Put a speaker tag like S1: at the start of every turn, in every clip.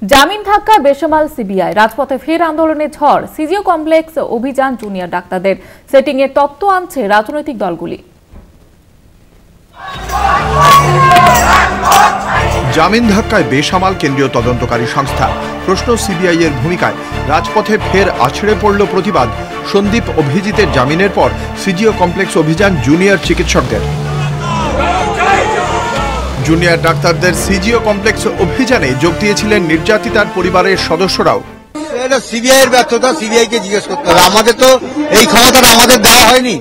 S1: জামিন ধাক্কায় বেসামাল সিবিআই, রাজপথে ফের আন্দোলনের ঝড়। সিজিও কমপ্লেক্স অভিযান, জুনিয়র ডাক্তারদের সেটিং এর তত্ত্ব আনছে রাজনৈতিক দলগুলি।
S2: জামিন ধাক্কায় বেসামাল কেন্দ্রীয় তদন্তকারী সংস্থা। প্রশ্ন সিবিআই এর ভূমিকায়। রাজপথে ফের আছড়ে পড়ল প্রতিবাদ। সন্দীপ অভিজিতের জামিনের পর সিজিও কমপ্লেক্স অভিযান জুনিয়র চিকিৎসকদের। জুনিয়র ডাক্তারদের সিজিও কমপ্লেক্স অভিযানে যোগ দিয়েছিলেন নির্যাতিতার পরিবারের সদস্যরাও।
S3: সিবিআই এর ব্যর্থতা, সিবিআই কে জিজ্ঞেস করতে হবে। আমাদের তো এই ক্ষমতাটা আমাদের দেওয়া হয়নি,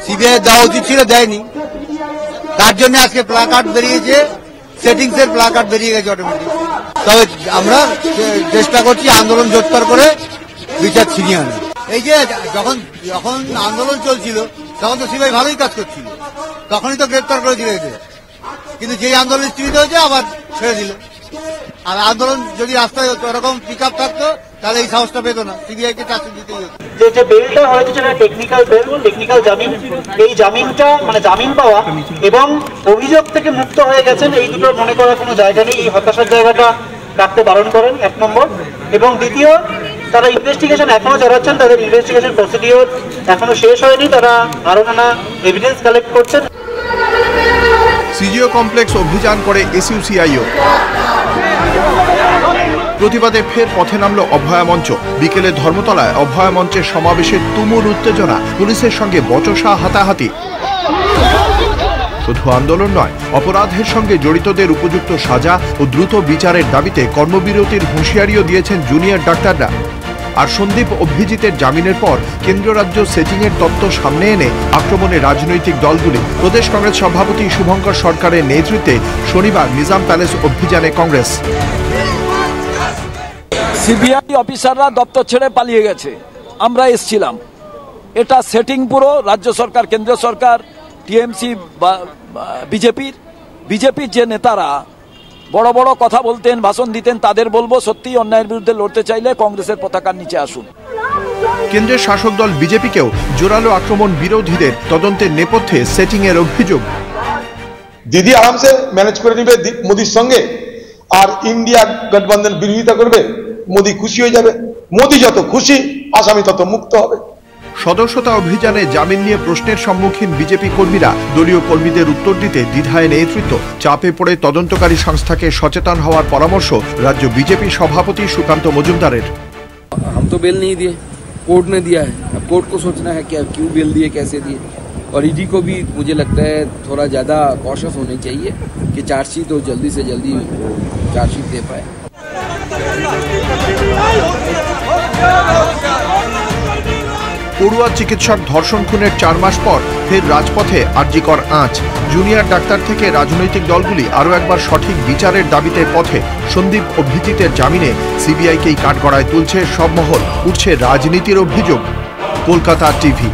S3: সিবিআই দেওয়া উচিত ছিল, দেয়নি। তার জন্য আজকে প্লাকার্ড বেরিয়েছে, সেটিংস এর প্লাকার্ড বেরিয়ে গেছে অটোমেটিক। তবে আমরা চেষ্টা করছি আন্দোলন জোরদার করে বিচার ছিনিয়ে আনে। এই যে যখন আন্দোলন চলছিল তখন তো সিবিআই ভালোই কাজ করছিল, তখনই তো গ্রেপ্তার করে দিল এদের। কিন্তু যেই আন্দোলন স্থিমিত হয়েছে আবার ছেড়ে দিল। আর আন্দোলন যদি রাস্তায় ওরকম পিক আপ থাকতো তাহলে এই সাহসটা পেত না, সিবিআই কে চাকরি দিতে হতো।
S4: যে বেলটা হয়েছে সেটা টেকনিক্যাল বেল, টেকনিক্যাল জামিন। এই জামিনটা মানে জামিন পাওয়া এবং অভিযোগ থেকে মুক্ত হয়ে গেছেন, এই দুটো মনে করার কোনো জায়গা নেই। এই হতাশার জায়গাটা কাটতে বারণ করেন, এক নম্বর। এবং দ্বিতীয়, তারা ইনভেস্টিগেশন এখনো চালাচ্ছেন, তাদের ইনভেস্টিগেশন প্রসিডিওর এখনো শেষ হয়নি, তারা আরো নানা এভিডেন্স কালেক্ট করছেন।
S2: সিজিও কমপ্লেক্স অভিযান করে এসইউসিআইও। প্রতিবাদে ফের পথে নামল অভয়া মঞ্চ। বিকেলে ধর্মতলায় অভয়া মঞ্চের সমাবেশে তুমুল উত্তেজনা, পুলিশের সঙ্গে বচসা, হাতাহাতি। শুধু আন্দোলন নয়, অপরাধের সঙ্গে জড়িতদের উপযুক্ত সাজা ও দ্রুত বিচারের দাবিতে কর্মবিরতির হুঁশিয়ারিও দিয়েছেন জুনিয়র ডাক্তাররা। আর সন্দীপ অভিজিতের জামিনের পর কেন্দ্র রাজ্য সেটিংয়ের তত্ত্ব সামনে এনে আক্রমণে রাজনৈতিক দলগুলি। প্রদেশ কংগ্রেস সভাপতি শুভঙ্কর সরকারের নেতৃত্বে শনিবার নিজাম প্যালেস অভিযানে কংগ্রেস।
S5: সিবিআই অফিসাররা দপ্তর ছেড়ে পালিয়ে গেছে, আমরা এসছিলাম। এটা সেটিং পুরো রাজ্য সরকার, কেন্দ্র সরকার, টিএমসি বা বিজেপির যে নেতারা বড় বড় কথা বলতেন, ভাষণ দিতেন, তাদের বলবো সত্যি অন্যায়ের বিরুদ্ধে লড়তে চাইলে কংগ্রেসের পতাকার নিচে আসুন।
S2: কেন্দ্রের শাসক দল বিজেপিকেও জোরালো আক্রমণ বিরোধীদের। তদন্তের নেপথ্যে সেটিং এর অভিযোগ।
S6: দিদি আরামসে ম্যানেজ করে নিবে মোদির সঙ্গে, আর ইন্ডিয়া গঠবন্ধন বিরোধিতা করবে, মোদি খুশি হয়ে যাবে। মোদি যত খুশি, আসামি তত মুক্ত হবে।
S2: সদস্যতা অভিযানে জামিন নিয়ে প্রশ্নের সম্মুখীন বিজেপি কর্মীরা। দলীয় কর্মীদের উত্তর দিতে দ্বিধায় নেতৃত্ব। চাপে পড়ে তদন্তকারী সংস্থাকে সচেতন হওয়ার পরামর্শ রাজ্য বিজেপি সভাপতি সুকান্ত মজুমদারের।
S7: हम तो बेल नहीं दिए, कोर्ट ने दिया है। अब कोर्ट को सोचना है कि क्यों बेल दिए, कैसे दिए। और ईडी को भी मुझे लगता है थोड़ा ज्यादा कॉशियस होने चाहिए कि चार्जशीट हो जल्दी से जल्दी चार्जशीट दे पाए।
S2: পড়ুয়া চিকিৎসক ধর্ষণ খুনের 4 মাস পর ফের রাজপথে আরজিকর আঁচ। জুনিয়র ডাক্তার থেকে রাজনৈতিক দলগুলি আরও একবার সঠিক বিচারের দাবিতে পথে। সন্দীপ অভিজিতের জামিনে সিবিআইকেই কাঠগড়ায় তুলছে সব মহল। উঠছে রাজনীতির অভিযোগ। কলকাতা টিভি।